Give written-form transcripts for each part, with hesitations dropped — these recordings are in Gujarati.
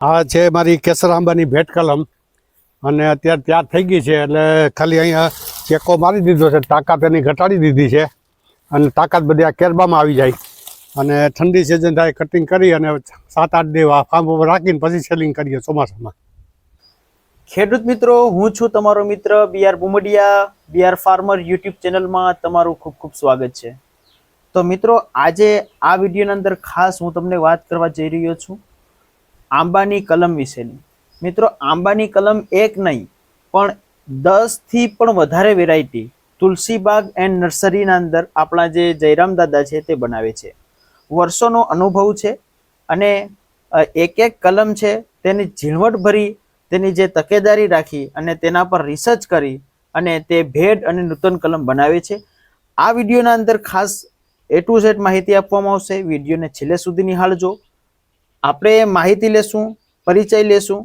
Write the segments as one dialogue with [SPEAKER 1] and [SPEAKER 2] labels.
[SPEAKER 1] આ છે મારી કેસર આંબાની ભેટ કલમ અને અત્યારે તૈયાર થઈ ગઈ છે એટલે ખાલી અહીંયા ચેકો મારી દીધો છે, તાકાત એની ઘટાડી દીધી છે અને તાકાત બધી આ કેરબામાં આવી જાય અને ઠંડી સિઝન થાય કટિંગ કરી અને 7-8 દિવસ ફાર્મ ઉપર રાખીને પછી સેલિંગ કરીએ ચોમાસામાં.
[SPEAKER 2] ખેડૂત મિત્રો, હું છું તમારો મિત્ર BR Bumdiya. BR farmer YouTube ચેનલમાં તમારું ખૂબ ખૂબ સ્વાગત છે. તો મિત્રો, આજે આ વિડીયોની અંદર ખાસ હું તમને વાત કરવા જઈ રહ્યો છું આંબાની કલમ વિશેની. મિત્રો, આંબાની કલમ એક નહીં પણ 10 થી પણ વધારે વેરાયટી તુલસીબાગ એન્ડ નર્સરીના અંદર આપણા જે જયરામ દાદા છે તે બનાવે છે. વર્ષોનો અનુભવ છે અને એક એક કલમ છે તેની ઝીણવટ ભરી, તેની જે તકેદારી રાખી અને તેના પર રિસર્ચ કરી અને તે ભેટ અને નૂતન કલમ બનાવે છે. આ વિડીયોના અંદર ખાસ A to Z માહિતી આપવામાં આવશે. વિડીયોને છેલ્લે સુધી નિહાળજો. આપણે માહિતી લેશું, પરિચય લેશું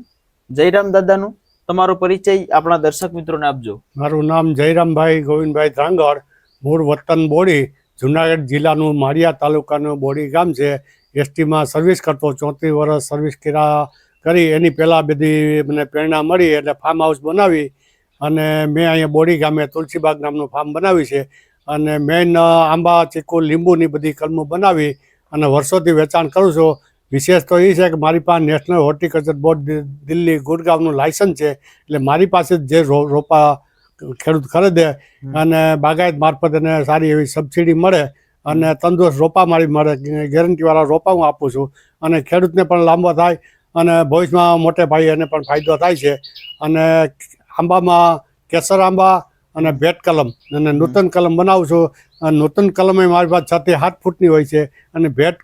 [SPEAKER 2] જયરામ દાદાનું. તમારો પરિચય આપણા દર્શક મિત્રોને આપજો.
[SPEAKER 1] મારું નામ જયરામભાઈ ગોવિંદભાઈ ધ્રાંગર, મૂળ વતન બોડી, જુનાગઢ જિલ્લાનું માળિયા તાલુકાનું બોડી ગામ છે. એસટીમાં સર્વિસ કરતો, 34 વર્ષ સર્વિસ કરી એની પહેલાં બધી મને પ્રેરણા મળી એટલે ફાર્મ હાઉસ બનાવી અને મેં અહીંયા બોડી ગામે તુલસીબાગ નામનું ફાર્મ બનાવ્યું છે અને મેઇન આંબા, ચીકુ, લીંબુની બધી કલમો બનાવી અને વર્ષોથી વેચાણ કરું છું. વિશેષ તો એ છે કે મારી પાસે નેશનલ હોર્ટિકલ્ચર બોર્ડ દિલ્હી ગુડગાંવનું લાયસન્સ છે એટલે મારી પાસે જે રોપા ખેડૂત ખરીદે અને બાગાયત મારફત એને સારી એવી સબસિડી મળે અને તંદુરસ્ત રોપા મારી મળે, ગેરંટીવાળા રોપા હું આપું છું અને ખેડૂતને પણ લાંબો થાય અને ભવિષ્યમાં મોટે ભાઈ એને પણ ફાયદો થાય છે. અને આંબામાં કેસર આંબા અને ભેટ કલમ અને નૂતન કલમ બનાવું છું. નૂતન કલમ એ મારી પાસે 6 થી 7 ફૂટની હોય છે અને ભેટ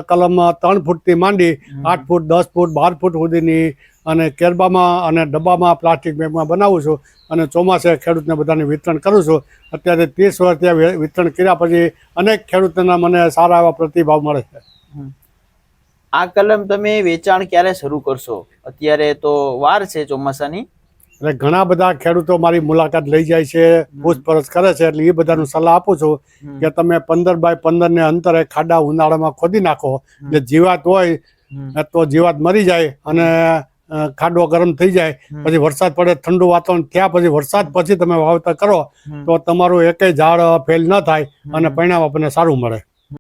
[SPEAKER 1] કલમ 3 ફૂટથી માંડી 8 ફૂટ, 10 ફૂટ, 12 ફૂટ સુધીની અને કેરબામાં અને ડબ્બામાં પ્લાસ્ટિક બેગમાં બનાવું છું અને ચોમાસે ખેડૂતને બધાને વિતરણ કરું છું. અત્યારે 30 વર્ષ ત્યાં વિતરણ કર્યા પછી અનેક ખેડૂતોના મને સારા એવા પ્રતિભાવ મળે છે.
[SPEAKER 2] આ કલમ તમે વેચાણ ક્યારે શરૂ કરશો? અત્યારે તો વાર છે ચોમાસાની.
[SPEAKER 1] એટલે ઘણા બધા ખેડૂતો મારી મુલાકાત લઈ જાય છે, પૂછપરછ કરે છે એટલે એ બધાનું સલાહ આપું છું કે તમે 15 બાય 15 ને અંતરે ખાડા ઉનાળામાં ખોદી નાખો એટલે જીવાત હોય તો જીવાત મરી જાય અને ખાડો ગરમ થઈ જાય. પછી વરસાદ પડે, ઠંડુ વાતાવરણ થયા પછી વરસાદ પછી તમે વાવતર કરો તો તમારું એકેય ઝાડ ફેલ ન થાય અને પરિણામ આપણને સારું મળે.